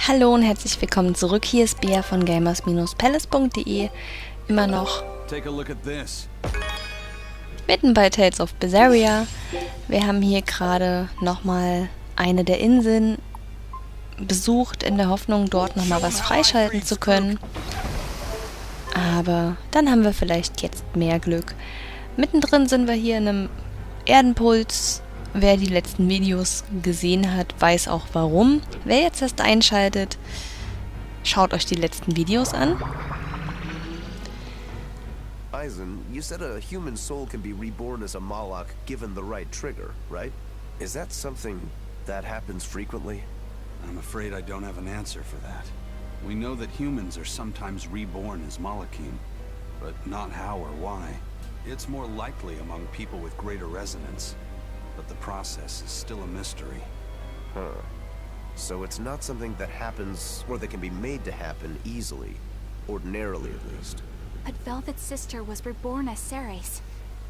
Hallo und herzlich willkommen zurück. Hier ist Bea von gamers-palace.de. Immer noch mitten bei Tales of Berseria. Wir haben hier gerade nochmal eine der Inseln besucht, in der Hoffnung, dort nochmal was freischalten zu können. Aber dann haben wir vielleicht jetzt mehr Glück. Mittendrin sind wir hier in einem Erdenpuls. Wer die letzten Videos gesehen hat, weiß auch warum. Wer jetzt erst einschaltet, schaut euch die letzten Videos an. Eisen, you said a human soul can be reborn as a Moloch given the right trigger, right? Is that something that happens frequently? I'm afraid I don't have an answer for that. We know that humans are sometimes reborn as Molochim, but not how or why. It's more likely among people with greater resonance. But the process is still a mystery. Huh. So it's not something that happens, or that can be made to happen easily. Ordinarily, at least. But Velvet's sister was reborn as Ceres,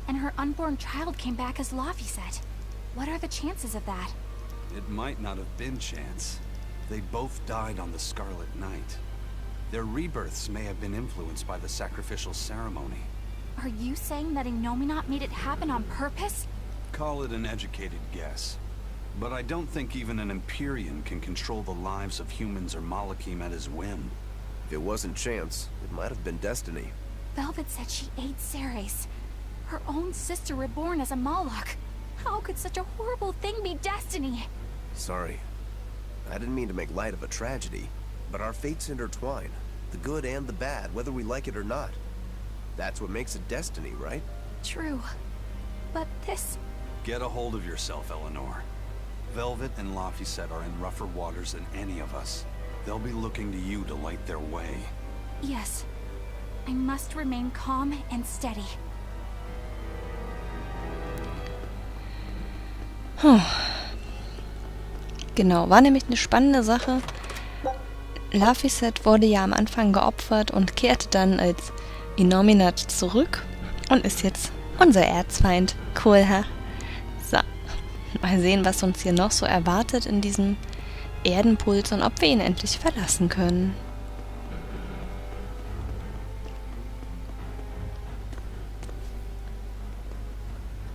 and her unborn child came back as Laphicet. What are the chances of that? It might not have been chance. They both died on the Scarlet Night. Their rebirths may have been influenced by the sacrificial ceremony. Are you saying that Inomminat made it happen on purpose? Call it an educated guess. But I don't think even an Empyrean can control the lives of humans or Molochim at his whim. If it wasn't chance, it might have been destiny. Velvet said she ate Ceres, her own sister reborn as a Moloch. How could such a horrible thing be destiny? Sorry. I didn't mean to make light of a tragedy, but our fates intertwine. The good and the bad, whether we like it or not. That's what makes it destiny, right? True. But this... Get a hold of yourself, Eleanor. Velvet and Laphicet are in rougher waters than any of us. They'll be looking to you to light their way. Yes. I must remain calm and steady. Genau, war nämlich eine spannende Sache. Laphicet wurde ja am Anfang geopfert und kehrte dann als Inomminat zurück und ist jetzt unser Erzfeind. Cool, ha? So, mal sehen, was uns hier noch so erwartet in diesem Erdenpuls und ob wir ihn endlich verlassen können.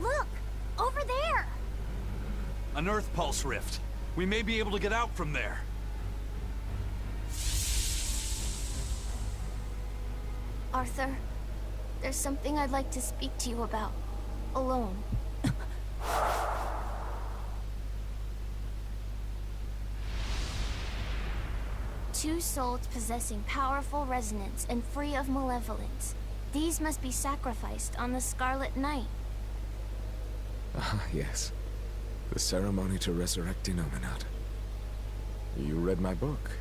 Look! Over there! An Earth Pulse rift. We may be able to get out from there. Arthur, there's something I'd like to speak to you about. Alone. Two souls possessing powerful resonance and free of malevolence. These must be sacrificed on the Scarlet Night. Ah, yes. The ceremony to resurrect Inomminat. You read my book.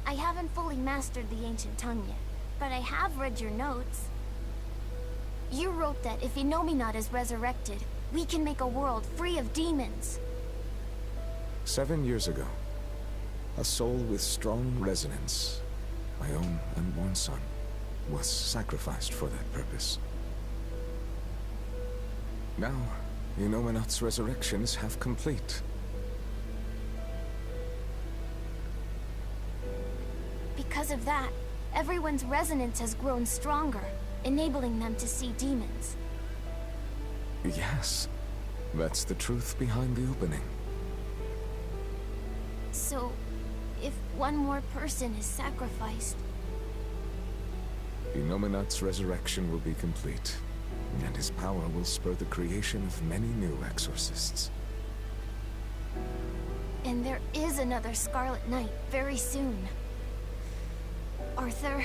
I haven't fully mastered the ancient tongue yet, but I have read your notes. You wrote that if Inomminat is resurrected, we can make a world free of demons. 7 years ago, a soul with strong resonance, my own unborn son, was sacrificed for that purpose. Now, Inomminat's resurrections have complete. Because of that, everyone's resonance has grown stronger, enabling them to see demons. Yes, that's the truth behind the opening. So, if one more person is sacrificed... Inomminat's resurrection will be complete, and his power will spur the creation of many new exorcists. And there is another Scarlet Night very soon. Arthur,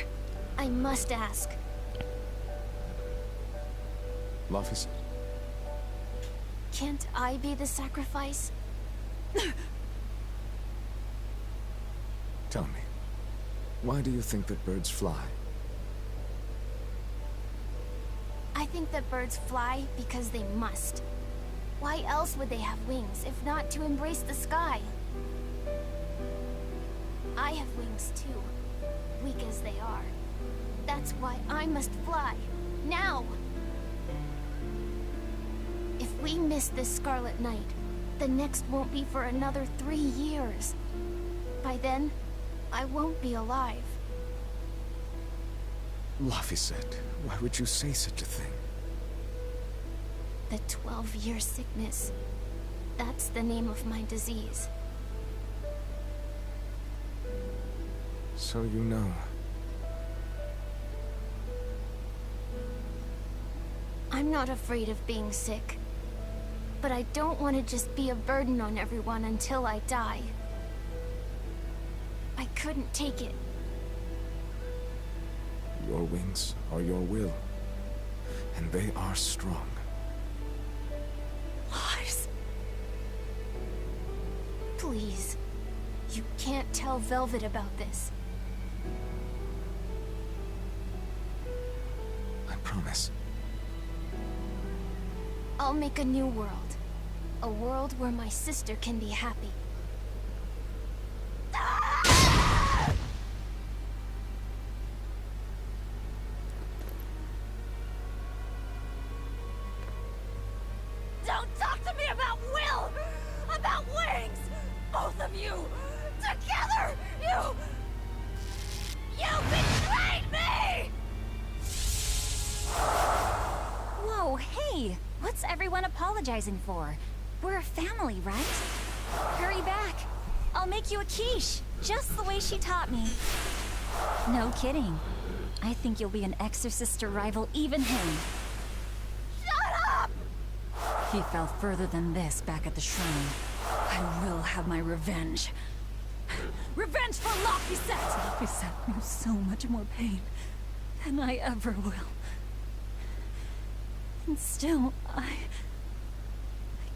I must ask. Laphicet? Can't I be the sacrifice? Tell me, why do you think that birds fly? I think that birds fly because they must. Why else would they have wings, if not to embrace the sky? I have wings too, weak as they are. That's why I must fly, now! If we miss this Scarlet Night, the next won't be for another 3 years. By then, I won't be alive. Laphicet, why would you say such a thing? The 12-year sickness. That's the name of my disease. So you know. I'm not afraid of being sick. But I don't want to just be a burden on everyone until I die. I couldn't take it. Your wings are your will. And they are strong. Lars. Please. You can't tell Velvet about this. I promise. I'll make a new world. A world where my sister can be happy. Don't talk to me about will! About wings! Both of you! Together! You betrayed me! Whoa, hey! What's everyone apologizing for? We're a family, right? Hurry back. I'll make you a quiche, just the way she taught me. No kidding. I think you'll be an exorcist to rival even him. Shut up! He fell further than this back at the shrine. I will have my revenge. Revenge for Laphicet! Laphicet knew so much more pain than I ever will. And still, I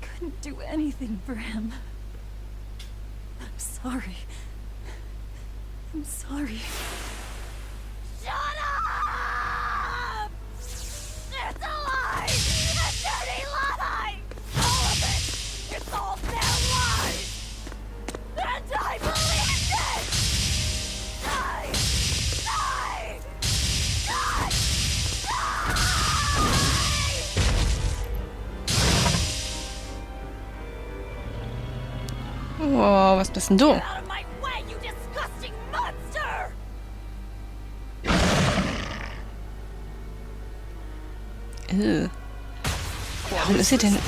couldn't do anything for him. I'm sorry. I'm sorry. Shut up! It's a lie! A dirty lie! All of it! It's all damn lies! And I believed it! Die! Die! Die! Oh, was bist denn du? Get out of my way, you disgusting monster! Warum ist sie denn... An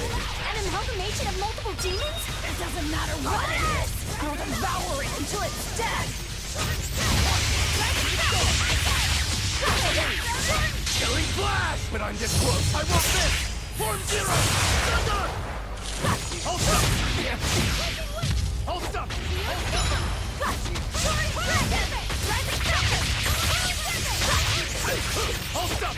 amalgamation of multiple demons? It doesn't matter what it is! I'll devour it until it's dead! Killing flash! But I'm this close! I want this! Form zero! Thunder! Hold up! Hold up! Hold up! Hold up!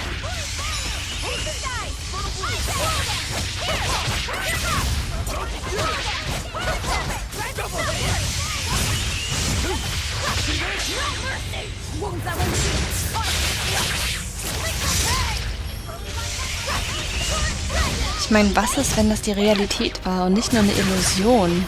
Ich meine, was ist, wenn das die Realität war und nicht nur eine Illusion?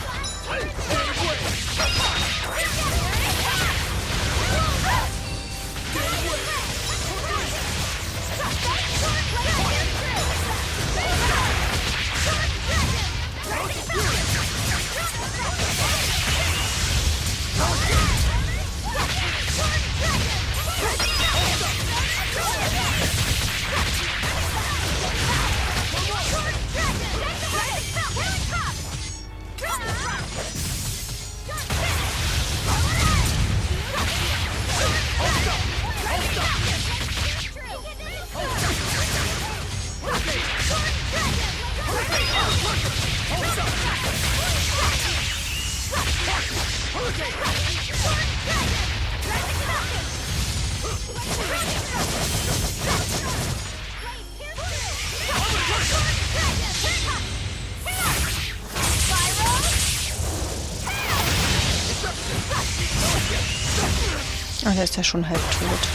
Oh, der ist ja schon halb tot.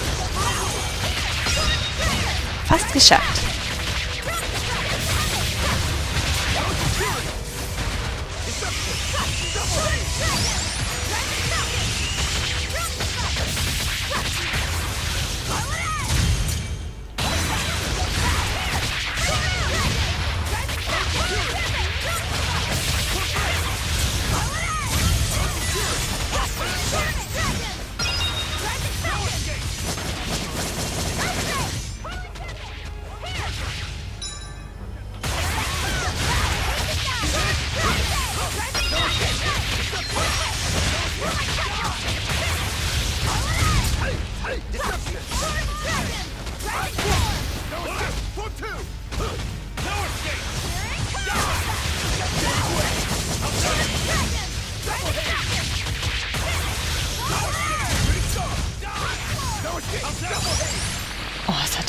Fast geschafft.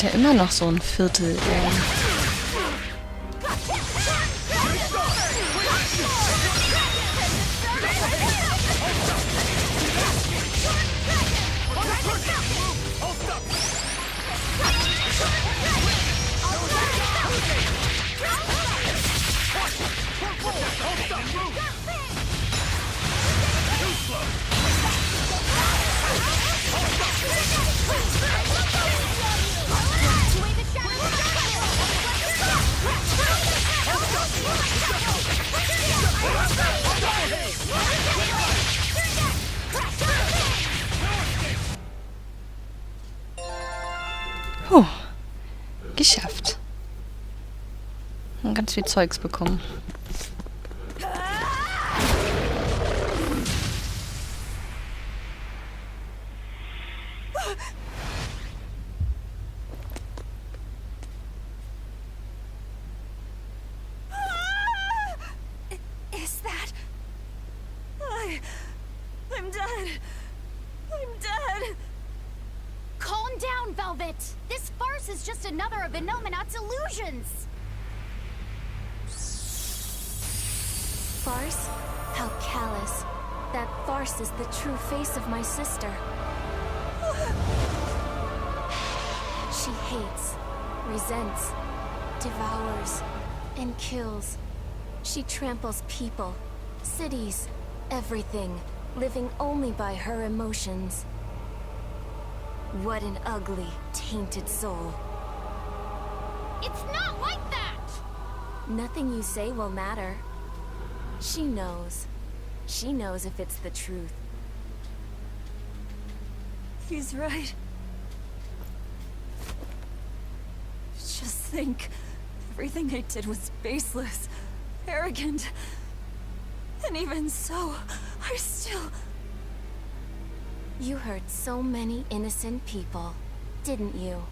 hat ja immer noch so ein Viertel. Puh, geschafft. Und ganz viel Zeugs bekommen. Is that... I'm dead. I'm dead. Calm down, Velvet! This farce is just another of Inomminat's illusions! Farce? How callous. That farce is the true face of my sister. She hates, resents, devours, and kills. She tramples people, cities, everything, living only by her emotions. What an ugly, tainted soul. It's not like that! Nothing you say will matter. She knows. She knows if it's the truth. He's right. Just think. Everything I did was baseless, arrogant. And even so, I still... You hurt so many innocent people, didn't you?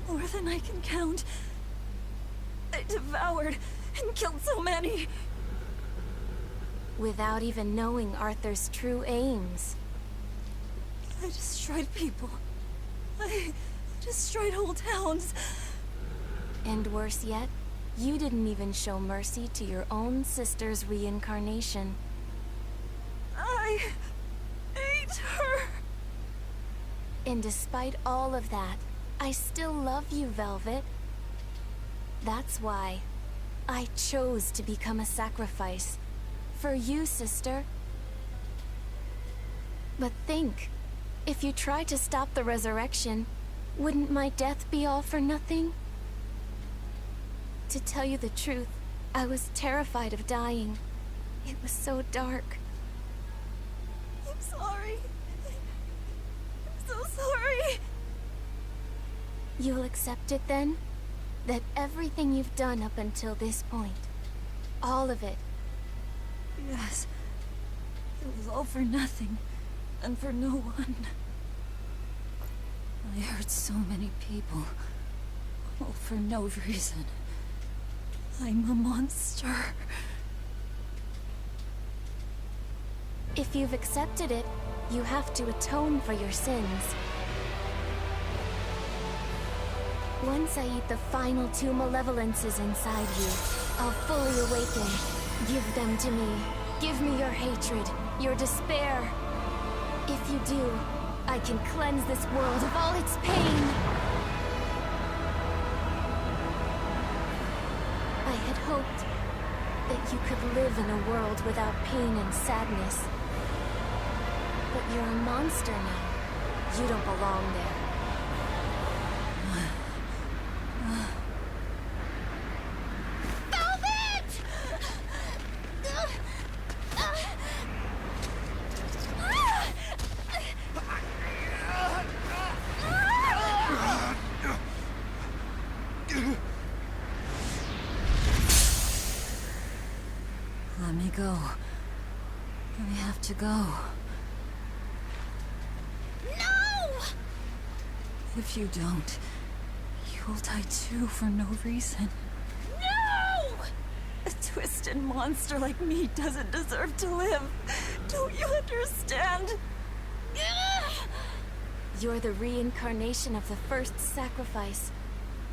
More than I can count. I devoured and killed so many. Without even knowing Arthur's true aims. I destroyed people. I destroyed whole towns. And worse yet, you didn't even show mercy to your own sister's reincarnation. I ate her. And despite all of that, I still love you, Velvet. That's why I chose to become a sacrifice. For you, sister. But think, if you try to stop the resurrection, wouldn't my death be all for nothing? To tell you the truth, I was terrified of dying. It was so dark. I'm sorry. I'm so sorry. You'll accept it then? That everything you've done up until this point, all of it. Yes. It was all for nothing. And for no one. I hurt so many people. All for no reason. I'm a monster. If you've accepted it, you have to atone for your sins. Once I eat the final two malevolences inside you, I'll fully awaken. Give them to me. Give me your hatred, your despair. If you do, I can cleanse this world of all its pain. I had hoped that you could live in a world without pain and sadness. But you're a monster now. You don't belong there. Let me go. I have to go. No! If you don't, you'll die too for no reason. No! A twisted monster like me doesn't deserve to live. Don't you understand? You're the reincarnation of the first sacrifice.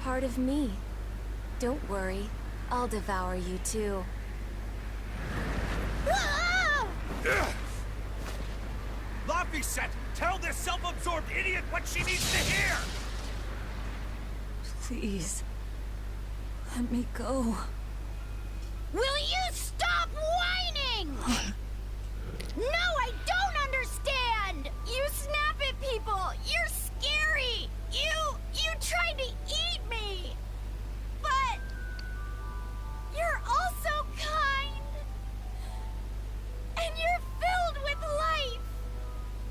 Part of me. Don't worry. I'll devour you too. Laphicet, tell this self-absorbed idiot what she needs to hear! Please. Let me go. Will you stop whining? No, I don't understand! You snap at people! You're scary! You tried to eat me! But... you're also kind! And you're filled with life!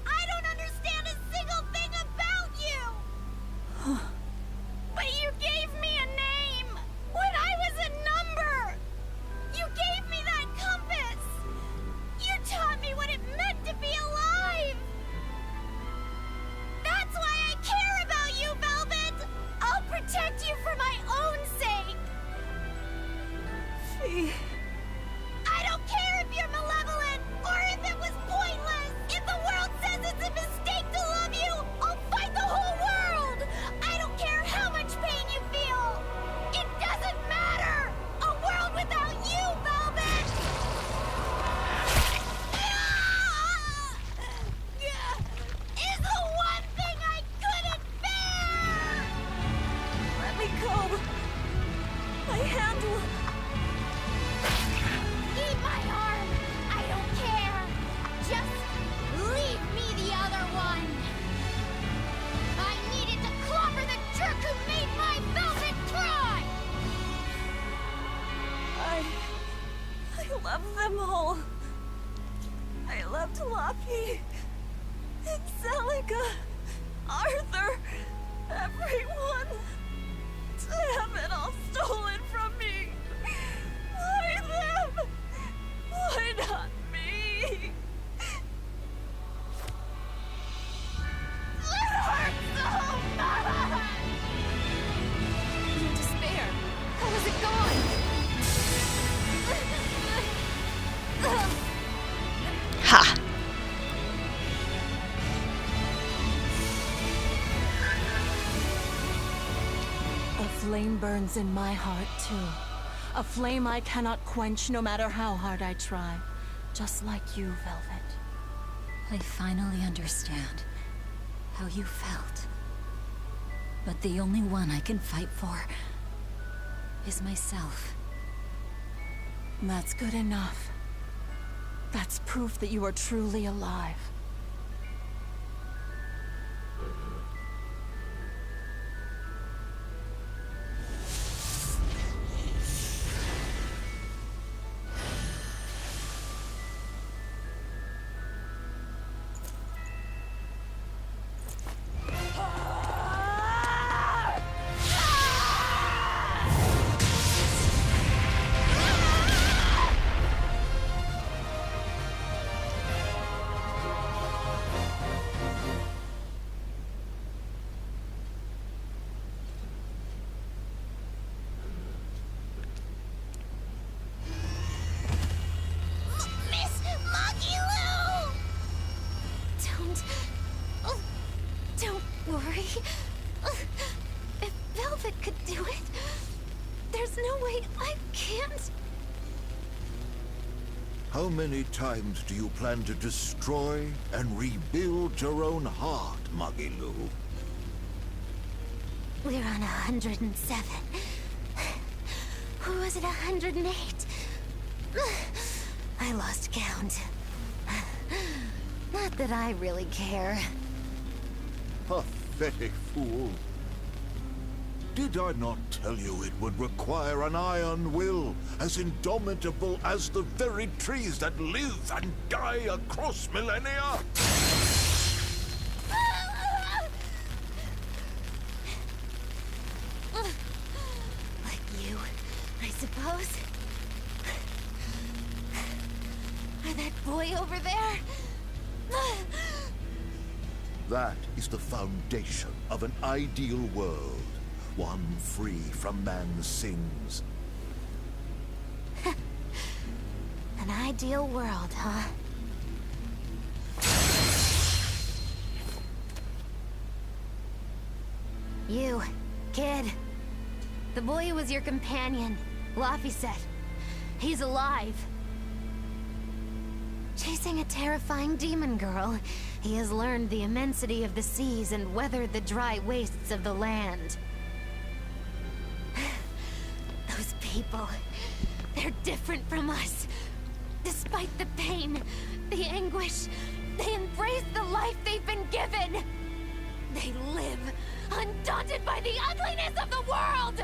I don't understand a single thing about you! But you gave me a name! When I was a number! You gave me that compass! You taught me what it meant to be alive! That's why I care about you, Velvet! I'll protect you for my own sake! Fee. I don't care if you're malevolent, or if it was pointless! If the world says it's a mistake to love you, I'll fight the whole world! I don't care how much pain you feel! It doesn't matter! A world without you, Velvet! Is the one thing I couldn't bear! Let me go. My hand will... Eat my arm! I don't care! Just leave me the other one! I needed to clobber the jerk who made my Velvet cry! I love them all. I loved Laphie, Angelica, Arthur, everyone. To have it all stolen from me. Why them? Why not me? It hurts so much! In despair. How is it gone? Ha! A flame burns in my heart, too. A flame I cannot quench no matter how hard I try. Just like you, Velvet. I finally understand how you felt. But the only one I can fight for is myself. That's good enough. That's proof that you are truly alive. Miss Magilou! Don't worry. If Velvet could do it, there's no way I can't. How many times do you plan to destroy and rebuild your own heart, Magilou? We're on 107. Or was it 108? I lost count. Not that I really care. Pathetic fool. Did I not tell you it would require an iron will, as indomitable as the very trees that live and die across millennia? Like you, I suppose. Or that boy over there. That is the foundation of an ideal world. One free from man's sins. An ideal world, huh? You, kid. The boy who was your companion, Laphicet. He's alive. Chasing a terrifying demon girl, he has learned the immensity of the seas and weathered the dry wastes of the land. Those people, they're different from us. Despite the pain, the anguish, they embrace the life they've been given. They live, undaunted by the ugliness of the world!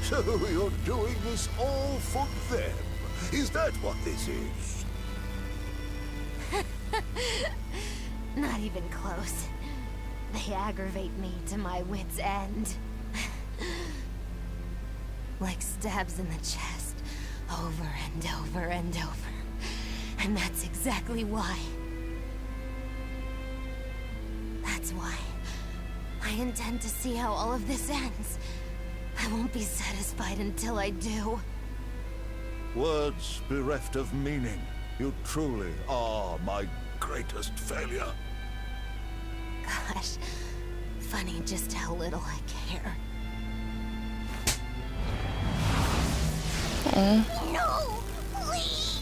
So you're doing this all for them? Is that what this is? Not even close. They aggravate me to my wit's end. Like stabs in the chest, over and over and over. And that's exactly why. That's why I intend to see how all of this ends. I won't be satisfied until I do. Words bereft of meaning. You truly are my greatest failure. Gosh, funny just how little I care. No, please!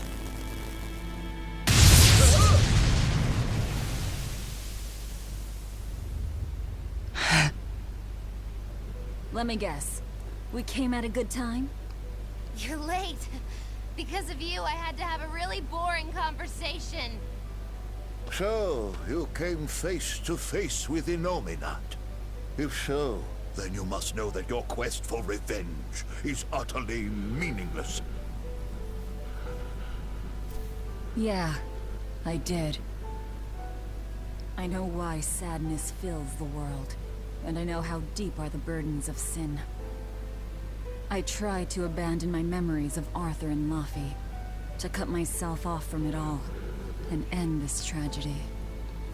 Let me guess. We came at a good time? You're late. Because of you, I had to have a really boring conversation. So, you came face to face with Inomminat. If so, then you must know that your quest for revenge is utterly meaningless. Yeah, I did. I know why sadness fills the world, and I know how deep are the burdens of sin. I tried to abandon my memories of Arthur and Laffy, to cut myself off from it all, and end this tragedy.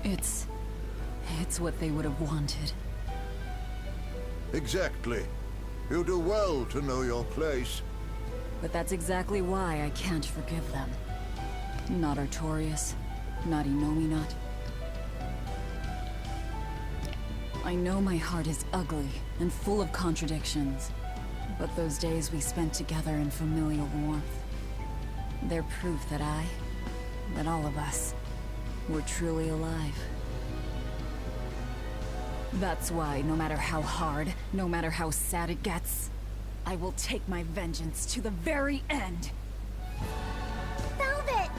It's what they would have wanted. Exactly. You do well to know your place. But that's exactly why I can't forgive them. Not Artorias, not Inomminat. I know my heart is ugly and full of contradictions, but those days we spent together in familial warmth, they're proof that all of us, were truly alive. That's why, no matter how hard, no matter how sad it gets, I will take my vengeance to the very end. Velvet!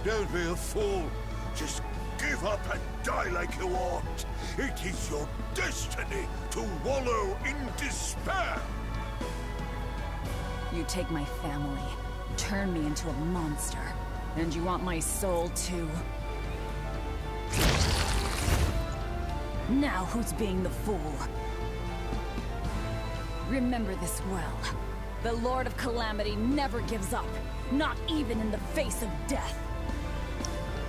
Don't be a fool. Just give up and die like you ought. It is your destiny to wallow in despair. You take my family, turn me into a monster, and you want my soul too. Now who's being the fool? Remember this well. The Lord of Calamity never gives up, not even in the face of death.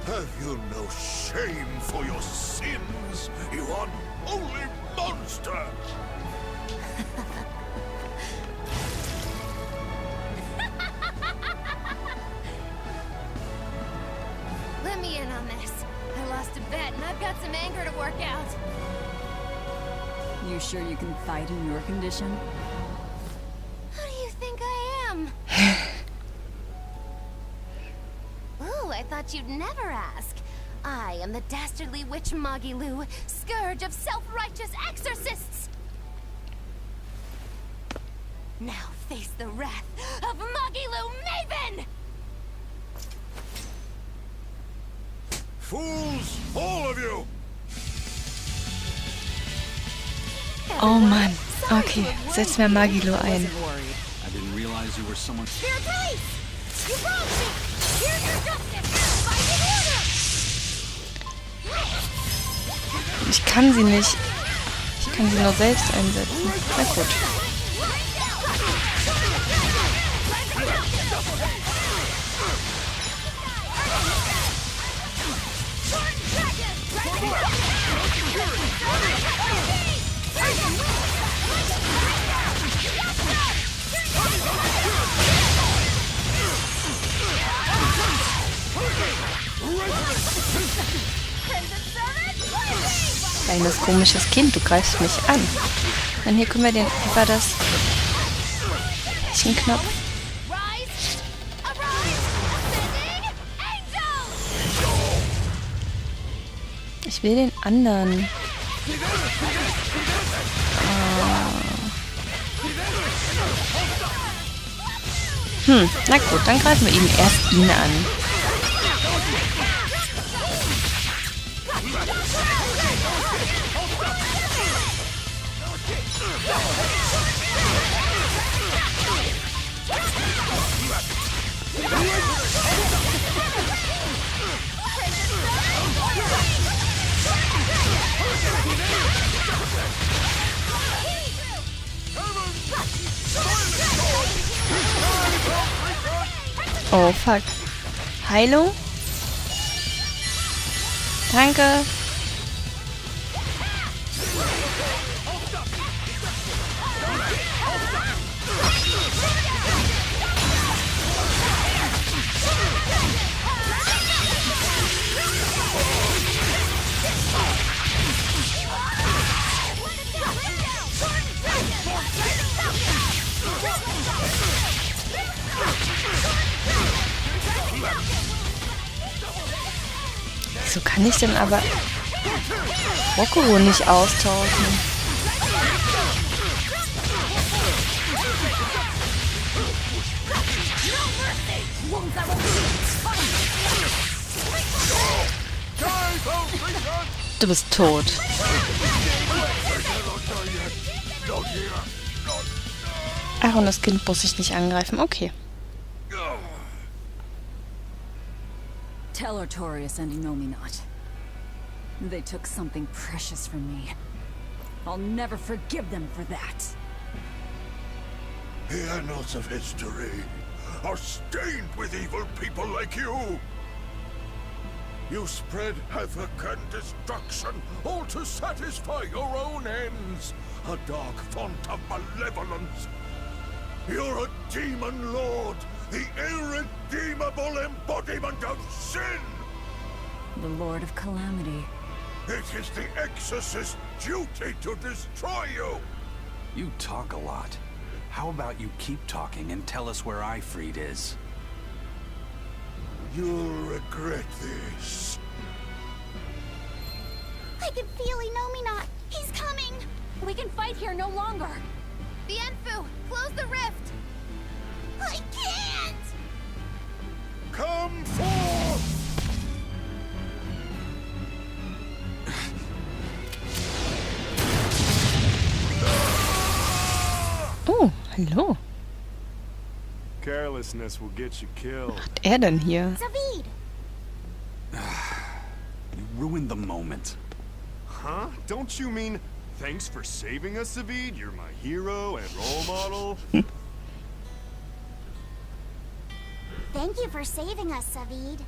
Have you no shame for your sins, you unholy monster? Let me in on this. I lost a bet and I've got some anger to work out. You sure you can fight in your condition? Who do you think I am? Ooh, I thought you'd never ask. I am the dastardly witch Magilu, scourge of self-righteous exorcists! Now face the wrath of Magilu Maven! Fools, all of you! Oh Mann. Okay, setzen wir Magilo ein. I didn't realize you were someone. Spirit police! You wronged me! Here's your justice! Fighting order! Ich kann sie nicht. Ich kann sie nur selbst einsetzen. Na gut. Kleines komisches Kind, du greifst mich an. Und hier können wir den über das Knopf. Ich will den anderen. Na gut, dann greifen wir eben erst ihn an. Oh, fuck. Heilung? Danke. Wieso kann ich denn aber Rokuro nicht austauschen? Du bist tot. Ach, und das Kind muss ich nicht angreifen. Okay. Tell Artorias and Inomminat. They took something precious from me. I'll never forgive them for that. The annals of history are stained with evil people like you. You spread havoc and destruction, all to satisfy your own ends. A dark font of malevolence. You're a demon lord, the irredeemable embodiment of sin. The Lord of Calamity. It is the Exorcist's duty to destroy you. You talk a lot. How about you keep talking and tell us where Ifrit is? You'll regret this. I can feel Inomminat. He's coming. We can fight here no longer. The Enfu, close the rift. I can't. Come forth! Oh, hallo. Carelessness will get you killed. Was macht er denn hier? Zavid. You ruined the moment. Huh? Don't you mean thanks for saving us, Zavid? You're my hero and role model. Thank you for saving us, Zavid.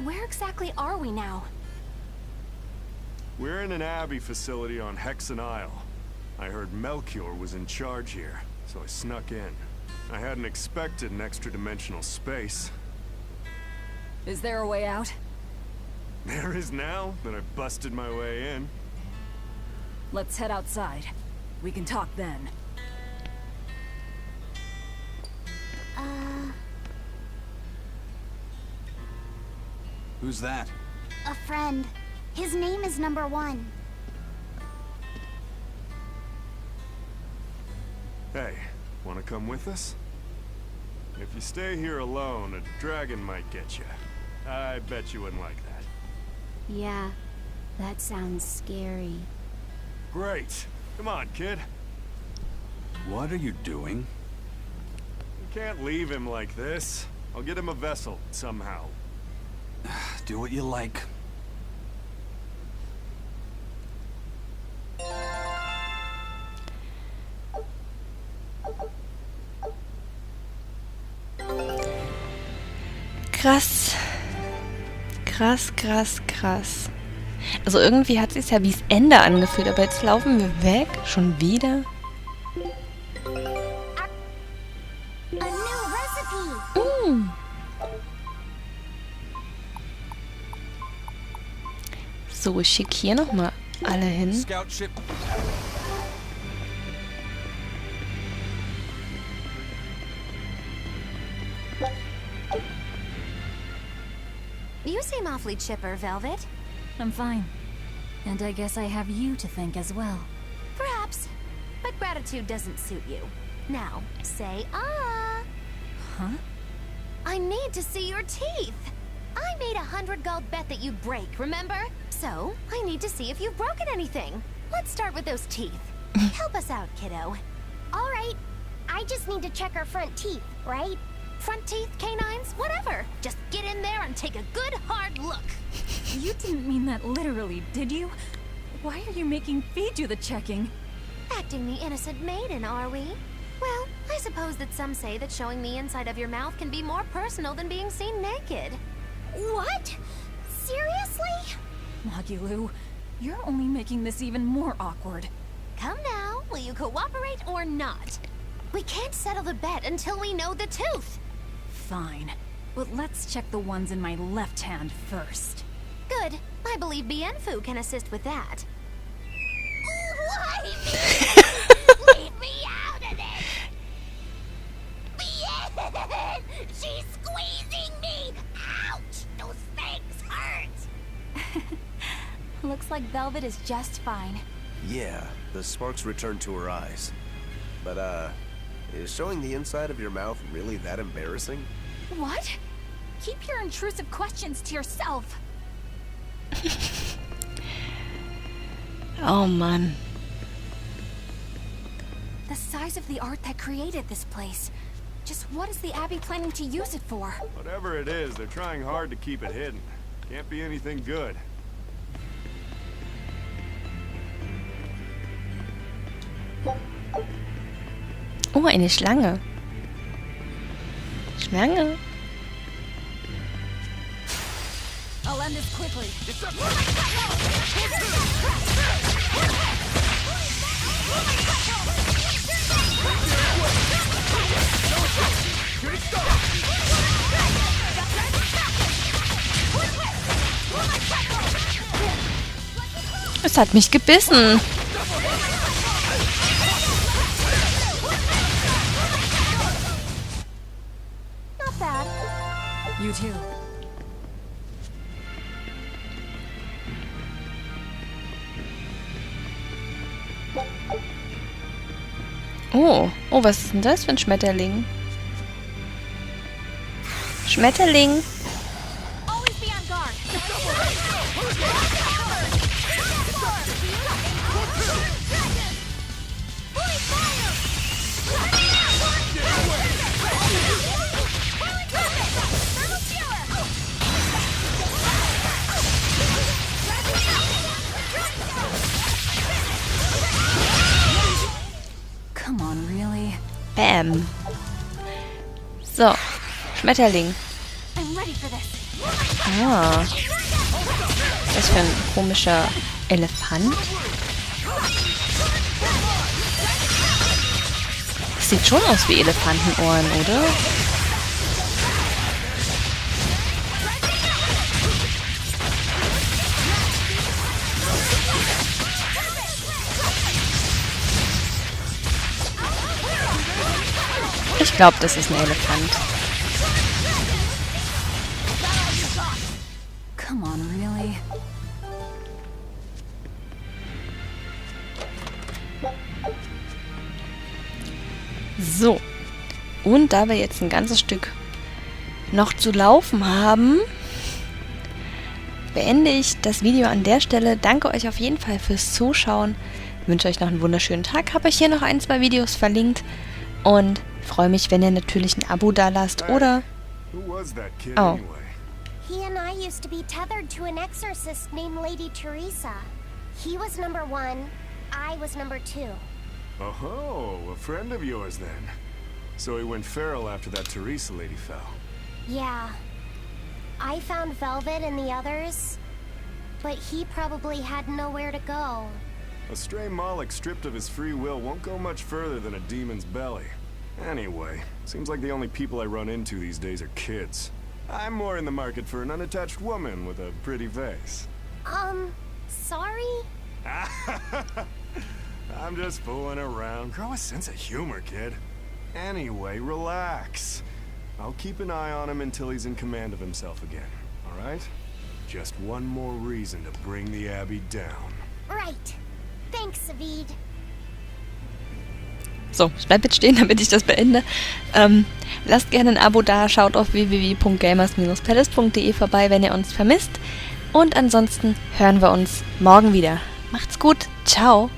Where exactly are we now? We're in an Abbey facility on Hexen Isle. I heard Melchior was in charge here, so I snuck in. I hadn't expected an extra-dimensional space. Is there a way out? There is now that I've busted my way in. Let's head outside. We can talk then. Who's that? A friend. His name is Number 1. Hey, wanna come with us? If you stay here alone, a dragon might get you. I bet you wouldn't like that. Yeah, that sounds scary. Great. Come on, kid. What are you doing? You can't leave him like this. I'll get him a vessel, somehow. Do what you like. Krass. Krass, krass, krass. Also irgendwie hat es sich ja wie das Ende angefühlt, aber jetzt laufen wir weg. Schon wieder. A new recipe. So, ich schicke hier nochmal alle hin. Scout ship. You seem awfully chipper, Velvet. I'm fine. And I guess I have you to thank as well. Perhaps. But gratitude doesn't suit you. Now, say ah. Huh? I need to see your teeth. I made 100 gold bet that you'd break, remember? So, I need to see if you've broken anything. Let's start with those teeth. Help us out, kiddo. All right. I just need to check our front teeth, right? Front teeth, canines, whatever. Just get in there and take a good hard look. You didn't mean that literally, did you? Why are you making Fee do the checking? Acting the innocent maiden, are we? Well, I suppose that some say that showing the inside of your mouth can be more personal than being seen naked. What? Seriously? Magilou, you're only making this even more awkward. Come now, will you cooperate or not? We can't settle the bet until we know the tooth. Fine, but let's check the ones in my left hand first. Good. I believe Bienfu can assist with that. Why me? Leave me out of this! Bien! She's squeezing me! Ouch! Those things hurt! Looks like Velvet is just fine. Yeah, the sparks returned to her eyes. But, is showing the inside of your mouth really that embarrassing? What? Keep your intrusive questions to yourself. Oh Mann. The size of the art that created this place. Just what is the Abbey planning to use it for? Whatever it is, they're trying hard to keep it hidden. Can't be anything good. Oh, eine Schlange. Schlange. I'll end this quickly. Es hat mich gebissen. Not bad. You too. Oh, was ist denn das für ein Schmetterling? Schmetterling. Always be on guard. Come on, really? Bam. So, Schmetterling. I'm ready for this. Ah. Was für ein komischer Elefant. Das sieht schon aus wie Elefantenohren, oder? Ich glaube, das ist ein Elefant. Come on, really? So. Und da wir jetzt ein ganzes Stück noch zu laufen haben, beende ich das Video an der Stelle. Danke euch auf jeden Fall fürs Zuschauen. Ich wünsche euch noch einen wunderschönen Tag. Habe euch hier noch 1, 2 Videos verlinkt. Und freue mich, wenn ihr natürlich ein Abo da lasst oder... Who was that kid Oh. anyway? He and I used to be tethered to an exorcist named Lady Teresa. He was number 1, I was number 2. Oh, a friend of yours then. So he went feral after that Teresa lady fell. Yeah. I found Velvet and the others, but he probably had nowhere to go. A stray Moloch stripped of his free will won't go much further than a demon's belly. Anyway, seems like the only people I run into these days are kids. I'm more in the market for an unattached woman with a pretty face. Sorry? I'm just fooling around. Grow a sense of humor, kid. Anyway, relax. I'll keep an eye on him until he's in command of himself again, alright? Just one more reason to bring the Abbey down. Right. Thanks, Savid. So, ich bleib jetzt stehen, damit ich das beende. Lasst gerne ein Abo da, schaut auf www.gamers-palace.de vorbei, wenn ihr uns vermisst. Und ansonsten hören wir uns morgen wieder. Macht's gut, ciao!